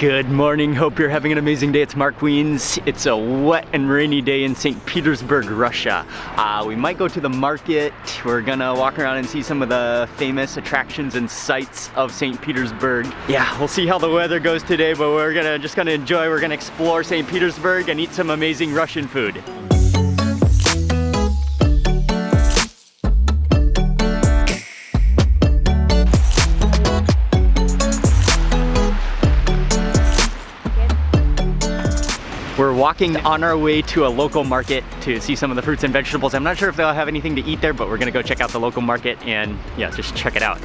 Good morning, hope you're having an amazing day. It's Mark Wiens. It's a wet and rainy day in Saint Petersburg, Russia. We might go to the market. We're gonna walk around and see some of the famous attractions and sights of Saint Petersburg. Yeah, we'll see how the weather goes today, but we're just gonna enjoy. We're gonna explore Saint Petersburg and eat some amazing Russian food. We're walking on our way to a local market to see some of the fruits and vegetables. I'm not sure if they'll have anything to eat there, but we're gonna go check out the local market and yeah, just check it out.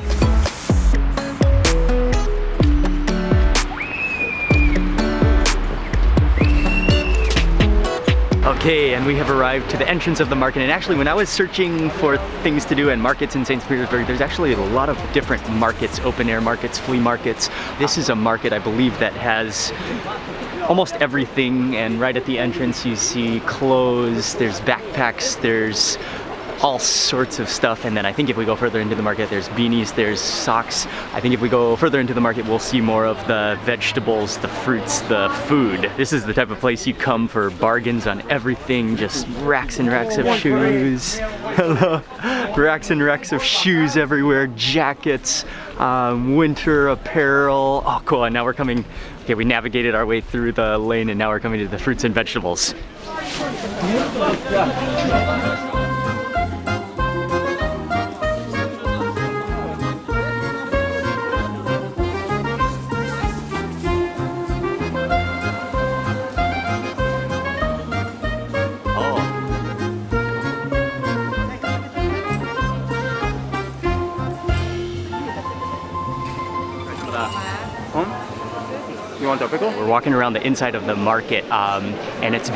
Okay, and we have arrived to the entrance of the market, and actually when I was searching for things to do in markets in St. Petersburg, there's actually a lot of different markets, open air markets, flea markets. This is a market, I believe, that has almost everything, and right at the entrance you see clothes, there's backpacks, there's all sorts of stuff, and then I think if we go further into the market there's beanies, there's socks. I think if we go further into the market we'll see more of the vegetables, the fruits, the food. This is the type of place you come for bargains on everything, just racks and racks of shoes. Hello. Racks and racks of shoes everywhere, jackets, winter apparel. Oh cool, and now we're coming, okay, we navigated our way through the lane and now we're coming to the fruits and vegetables. You want a pickle? We're walking around the inside of the market, and it's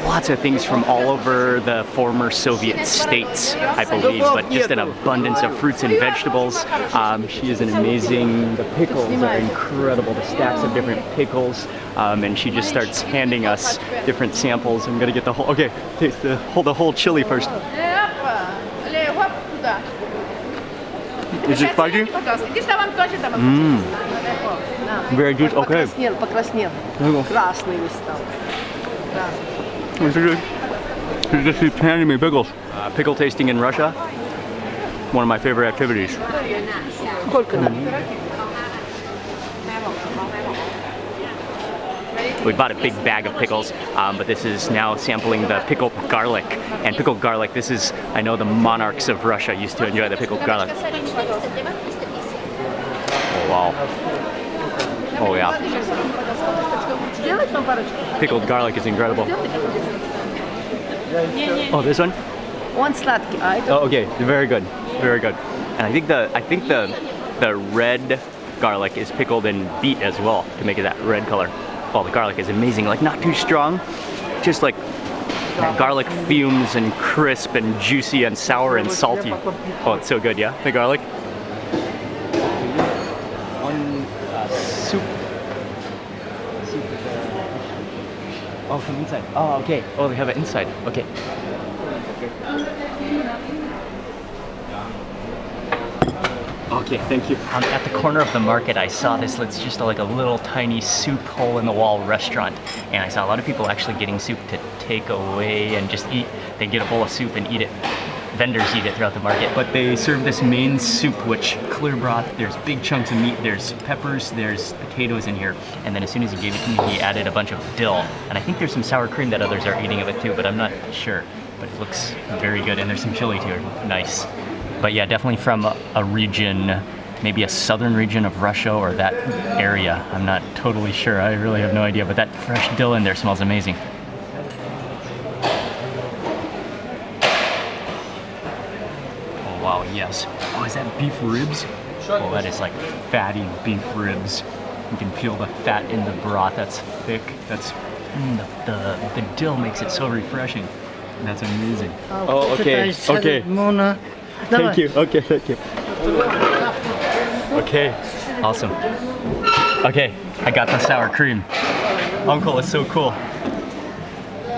lots of things from all over the former Soviet states, I believe, but just an abundance of fruits and vegetables. She is an amazing, the pickles are incredible, the stacks of different pickles, and she just starts handing us different samples. I'm gonna get the whole, okay, taste the whole chili first. Is it spicy? Very good, okay. She's just keeps handing me pickles. Pickle tasting in Russia, one of my favorite activities. We bought a big bag of pickles, but this is now sampling the pickled garlic. And pickled garlic, this is, I know the monarchs of Russia used to enjoy the pickled garlic. Oh wow. Oh yeah. Pickled garlic is incredible. Oh, this one? Oh, okay, very good, very good. And I think the red garlic is pickled in beet as well to make it that red color. Oh, the garlic is amazing, like not too strong, just like garlic fumes and crisp and juicy and sour and salty. Oh, it's so good, yeah, the garlic. Soup. Oh, from inside. Oh, okay. Oh, they have it inside. Okay. Okay, thank you. At the corner of the market, I saw this. It's just like a little tiny soup hole-in-the-wall restaurant, and I saw a lot of people actually getting soup to take away and just eat. They get a bowl of soup and eat it. Vendors eat it throughout the market, but they serve this main soup, which clear broth, there's big chunks of meat, there's peppers, there's potatoes in here, and then as soon as he gave it to me, he added a bunch of dill, and I think there's some sour cream that others are eating of it too, but I'm not sure, but it looks very good, and there's some chili too, nice. But yeah, definitely from a region, maybe a southern region of Russia or that area, I'm not totally sure, I really have no idea, but that fresh dill in there smells amazing. Wow, yes. Oh, is that beef ribs? Oh, that is like fatty beef ribs. You can feel the fat in the broth. That's thick. That's the dill makes it so refreshing. That's amazing. Oh, okay. Okay. Thank you. Okay, thank you. Okay, awesome. Okay, I got the sour cream. Uncle is so cool.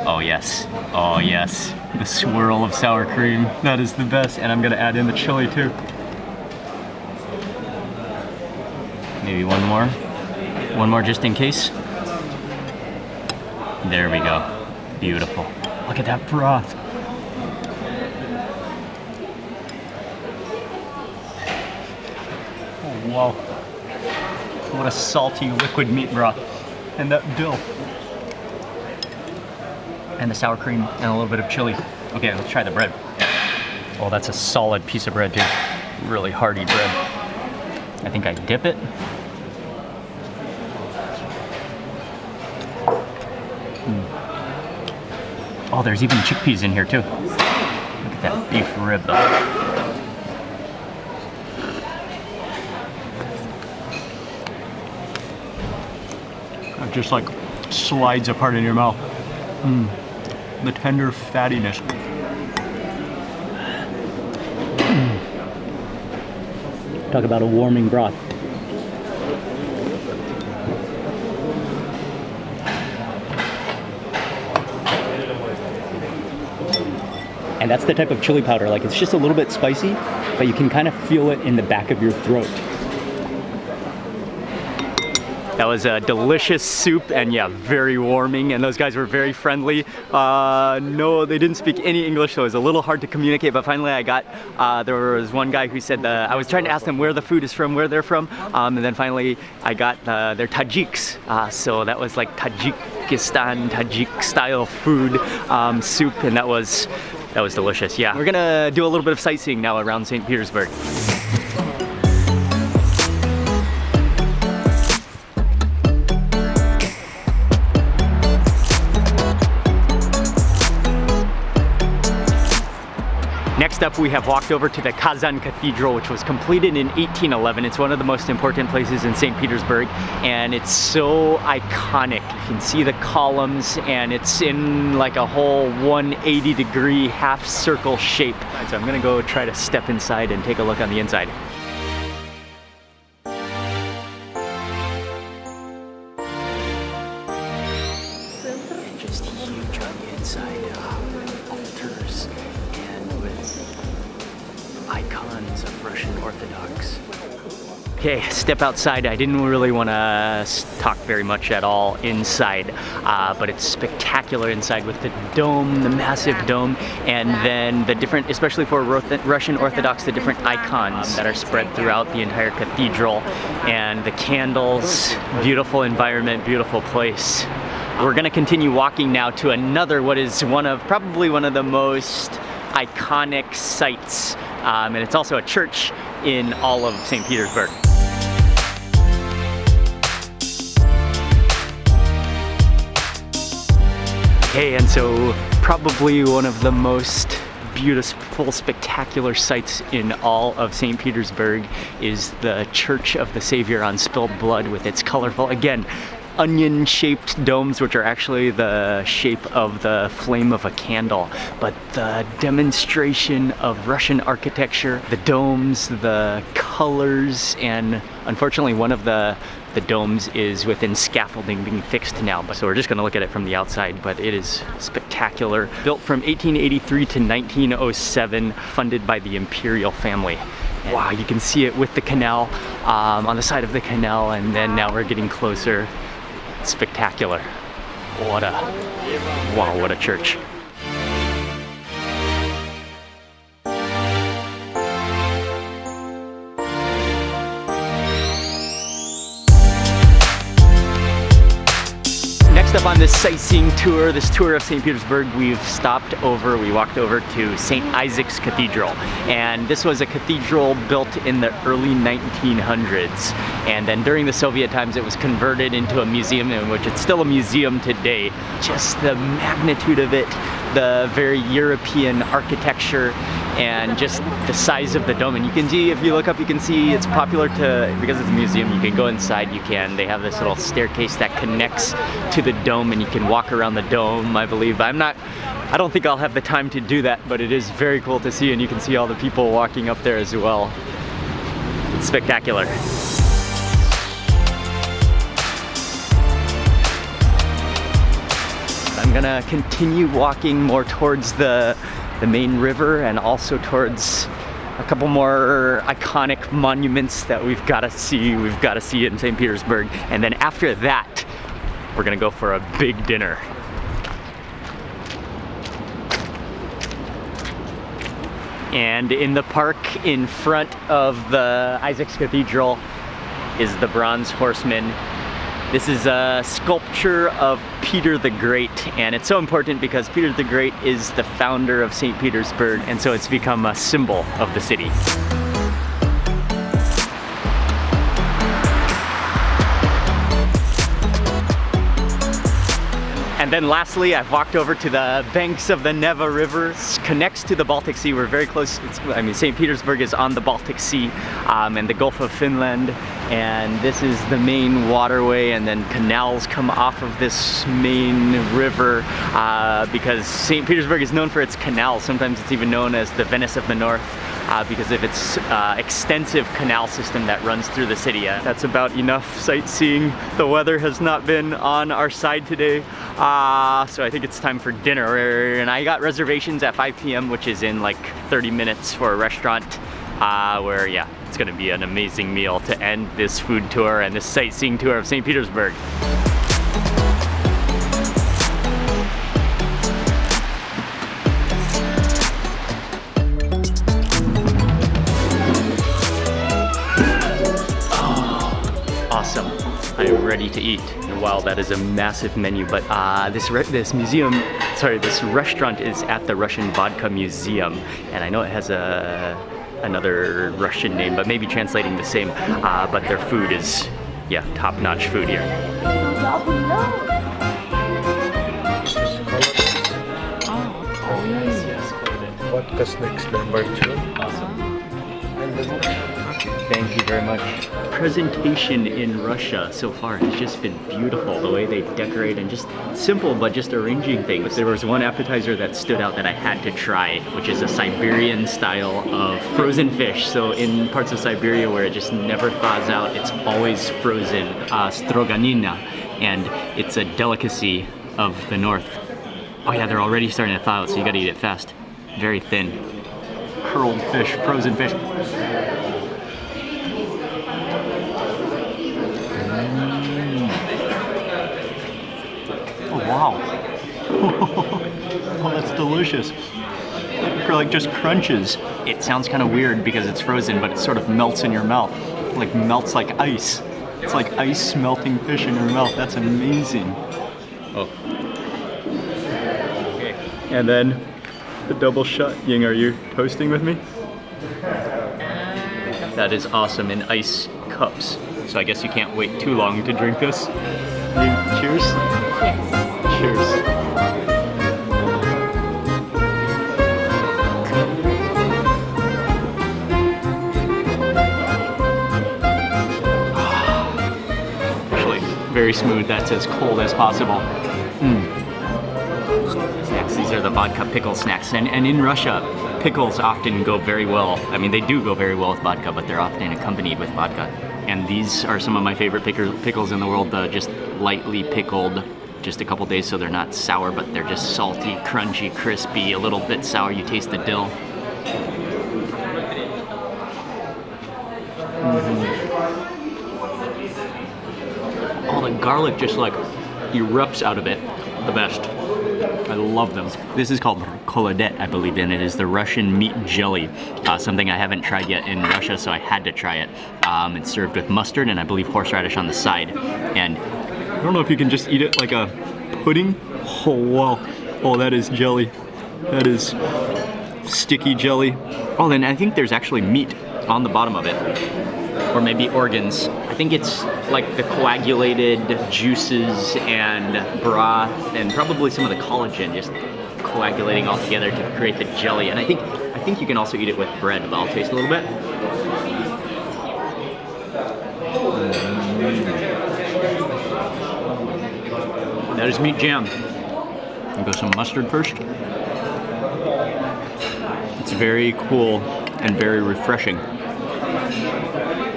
Oh yes, oh yes. The swirl of sour cream, that is the best. And I'm gonna add in the chili too. Maybe one more. One more just in case. There we go. Beautiful. Look at that broth. Oh, wow. What a salty liquid meat broth. And that dill. And the sour cream and a little bit of chili. Okay, let's try the bread. Oh, that's a solid piece of bread too. Really hearty bread. I think I dip it. Oh, there's even chickpeas in here too. Look at that beef rib though. It just like slides apart in your mouth. The tender fattiness. Talk about a warming broth. And that's the type of chili powder, like it's just a little bit spicy, but you can kind of feel it in the back of your throat. That was a delicious soup, and yeah, very warming, and those guys were very friendly. No, they didn't speak any English, so it was a little hard to communicate, but finally I got, there was one guy who said, I was trying to ask them where the food is from, where they're from, and then finally I got their Tajiks, so that was like Tajikistan, Tajik style food, soup, and that was delicious, yeah. We're gonna do a little bit of sightseeing now around Saint Petersburg. Next up, we have walked over to the Kazan Cathedral, which was completed in 1811. It's one of the most important places in St. Petersburg, and it's so iconic. You can see the columns, and it's in like a whole 180-degree half circle shape. So I'm gonna go try to step inside and take a look on the inside. Just huge on the inside, with altars and with icons of Russian Orthodox. Okay, step outside. I didn't really want to talk very much at all inside, but it's spectacular inside with the dome, the massive dome, and then the different, especially for Russian Orthodox, the different icons that are spread throughout the entire cathedral, and the candles. Beautiful environment, beautiful place. We're gonna continue walking now to another, what is probably one of the most iconic sites, and it's also a church in all of St. Petersburg. Okay, and so probably one of the most beautiful, spectacular sights in all of St. Petersburg is the Church of the Savior on Spilled Blood, with its colorful, again, onion-shaped domes, which are actually the shape of the flame of a candle. But the demonstration of Russian architecture, the domes, the colors, and unfortunately one of the domes is within scaffolding being fixed now. So we're just gonna look at it from the outside, but it is spectacular. Built from 1883 to 1907, funded by the imperial family. And wow, you can see it with the canal, on the side of the canal, and then now we're getting closer. Spectacular. Wow, what a church. Next up on this sightseeing tour, this tour of St. Petersburg, we walked over to St. Isaac's Cathedral. And this was a cathedral built in the early 1900s. And then during the Soviet times, it was converted into a museum, in which it's still a museum today. Just the magnitude of it, the very European architecture, and just the size of the dome. And you can see, if you look up, you can see it's popular because it's a museum, you can go inside, they have this little staircase that connects to the dome, and you can walk around the dome, I believe. I don't think I'll have the time to do that, but it is very cool to see, and you can see all the people walking up there as well. It's spectacular. I'm gonna continue walking more towards the main river, and also towards a couple more iconic monuments that we've got to see in St. Petersburg. And then after that, we're gonna go for a big dinner. And in the park in front of the Isaac's Cathedral is the Bronze Horseman. This is a sculpture of Peter the Great, and it's so important because Peter the Great is the founder of St. Petersburg, and so it's become a symbol of the city. And then lastly, I've walked over to the banks of the Neva River. It connects to the Baltic Sea. We're very close. St. Petersburg is on the Baltic Sea and the Gulf of Finland. And this is the main waterway, and then canals come off of this main river because St. Petersburg is known for its canals. Sometimes it's even known as the Venice of the North because of its extensive canal system that runs through the city. That's about enough sightseeing. The weather has not been on our side today. So I think it's time for dinner, and I got reservations at 5 p.m. which is in like 30 minutes for a restaurant where, yeah, it's gonna be an amazing meal to end this food tour and this sightseeing tour of St. Petersburg. Awesome. I am ready to eat. Wow, that is a massive menu, but this restaurant is at the Russian Vodka Museum, and I know it has another Russian name, but maybe translating the same, but their food is, yeah, top-notch food here. Vodka snacks number 2. Awesome. Thank you very much. Presentation in Russia so far has just been beautiful. The way they decorate and just simple, but just arranging things. There was one appetizer that stood out that I had to try, which is a Siberian style of frozen fish. So in parts of Siberia where it just never thaws out, it's always frozen, stroganina, and it's a delicacy of the north. Oh yeah, they're already starting to thaw out, so you gotta eat it fast. Very thin. Curled fish, frozen fish. Wow. Oh, that's delicious. For like just crunches. It sounds kind of weird because it's frozen, but it sort of melts in your mouth. Like melts like ice. It's like ice melting fish in your mouth. That's amazing. Oh. Okay. And then the double shot. Ying, are you toasting with me? That is awesome, in ice cups. So I guess you can't wait too long to drink this. Cheers? Cheers. Actually, very smooth. That's as cold as possible. Snacks. These are the vodka pickle snacks. And in Russia, pickles often go very well. I mean, they do go very well with vodka, but they're often accompanied with vodka. And these are some of my favorite pickles in the world, just lightly pickled, just a couple days so they're not sour, but they're just salty, crunchy, crispy, a little bit sour. You taste the dill. Oh, the garlic just like erupts out of it. The best. I love them. This is called kolodet, I believe, and it is the Russian meat jelly. Something I haven't tried yet in Russia, so I had to try it. It's served with mustard and I believe horseradish on the side. And I don't know if you can just eat it like a pudding. Oh, wow. Oh, that is jelly. That is sticky jelly. Oh, then I think there's actually meat on the bottom of it. Or maybe organs. I think it's like the coagulated juices and broth and probably some of the collagen just coagulating all together to create the jelly. And I think you can also eat it with bread, but I'll taste a little bit. That is meat jam. I'll go some mustard first. It's very cool and very refreshing.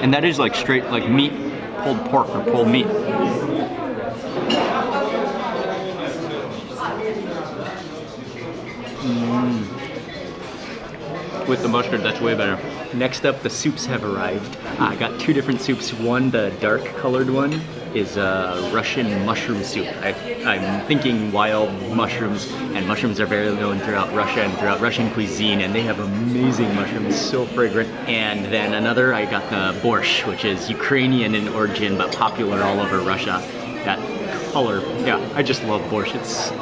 And that is like straight like meat, pulled pork or pulled meat. with the mustard, that's way better. Next up, the soups have arrived. I got two different soups. One, the dark colored one, is a Russian mushroom soup. I'm thinking wild mushrooms, and mushrooms are very known throughout Russia and throughout Russian cuisine, and they have amazing mushrooms, so fragrant. And then another, I got the borscht, which is Ukrainian in origin, but popular all over Russia. That color, yeah, I just love borscht. It's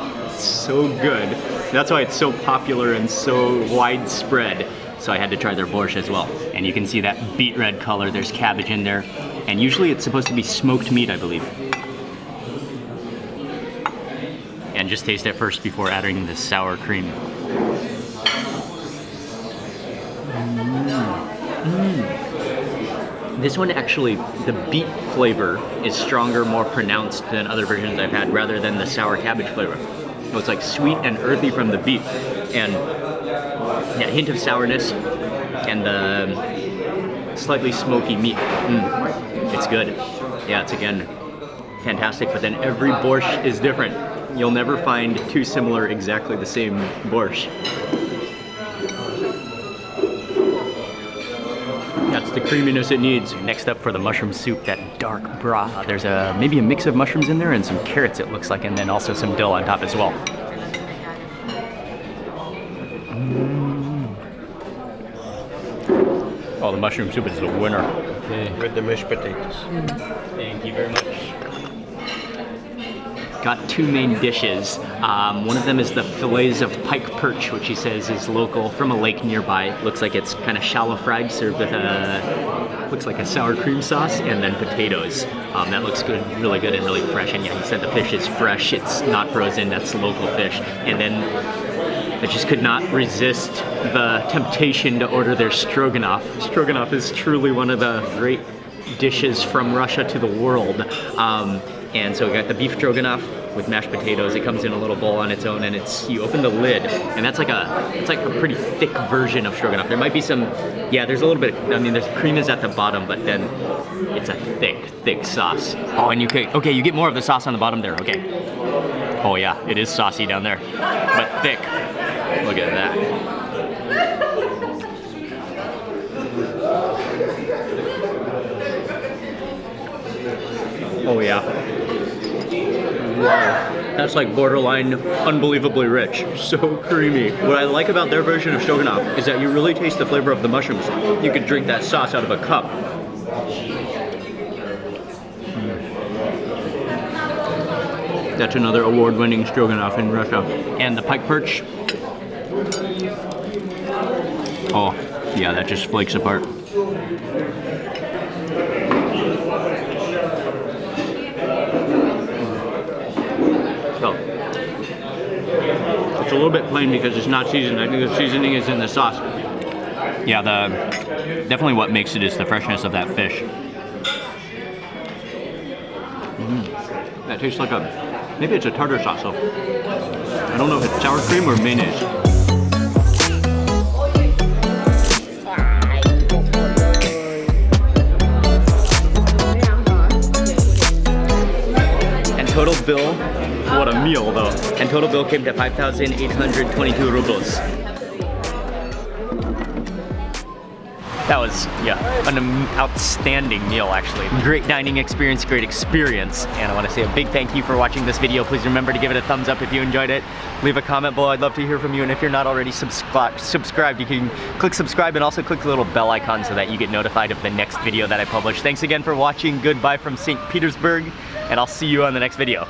so good. That's why it's so popular and so widespread. So I had to try their borscht as well. And you can see that beet red color, there's cabbage in there. And usually it's supposed to be smoked meat, I believe. And just taste it first before adding the sour cream. This one actually, the beet flavor is stronger, more pronounced than other versions I've had, rather than the sour cabbage flavor. So it's like sweet and earthy from the beet, and that hint of sourness, and the slightly smoky meat. It's good. Yeah, it's again fantastic, but then every borscht is different. You'll never find two similar, exactly the same borscht. That's the creaminess it needs. Next up for the mushroom soup, that dark broth. There's maybe a mix of mushrooms in there and some carrots it looks like, and then also some dill on top as well. Oh, the mushroom soup is the winner. Okay. With the mashed potatoes. Thank you very much. Got two main dishes. One of them is the fillets of pike perch, which he says is local from a lake nearby. Looks like it's kind of shallow fried, served with looks like a sour cream sauce, and then potatoes. That looks good, really good and really fresh. And yeah, he said the fish is fresh, it's not frozen, that's local fish. And then I just could not resist the temptation to order their stroganoff. Stroganoff is truly one of the great dishes from Russia to the world. And so we got the beef stroganoff with mashed potatoes. It comes in a little bowl on its own, and you open the lid, and it's like a pretty thick version of stroganoff. There might be some, yeah, there's a little bit, there's cream is at the bottom, but then it's a thick sauce. Oh, and you get more of the sauce on the bottom there, okay. Oh yeah, it is saucy down there, but thick. Look at that. Oh yeah. Wow. That's like borderline unbelievably rich. So creamy. What I like about their version of stroganoff is that you really taste the flavor of the mushrooms. You could drink that sauce out of a cup. That's another award-winning stroganoff in Russia. And the pike perch. Oh, yeah, that just flakes apart. So, it's a little bit plain because it's not seasoned. I think the seasoning is in the sauce. Yeah, definitely what makes it is the freshness of that fish. That tastes like maybe it's a tartar sauce though. I don't know if it's sour cream or mayonnaise. And total bill, what a meal though. And total bill came to 5,822 rubles. That was, yeah, an outstanding meal actually. Great dining experience, great experience. And I want to say a big thank you for watching this video. Please remember to give it a thumbs up if you enjoyed it. Leave a comment below, I'd love to hear from you. And if you're not already subscribed, you can click subscribe and also click the little bell icon so that you get notified of the next video that I publish. Thanks again for watching. Goodbye from Saint Petersburg, and I'll see you on the next video.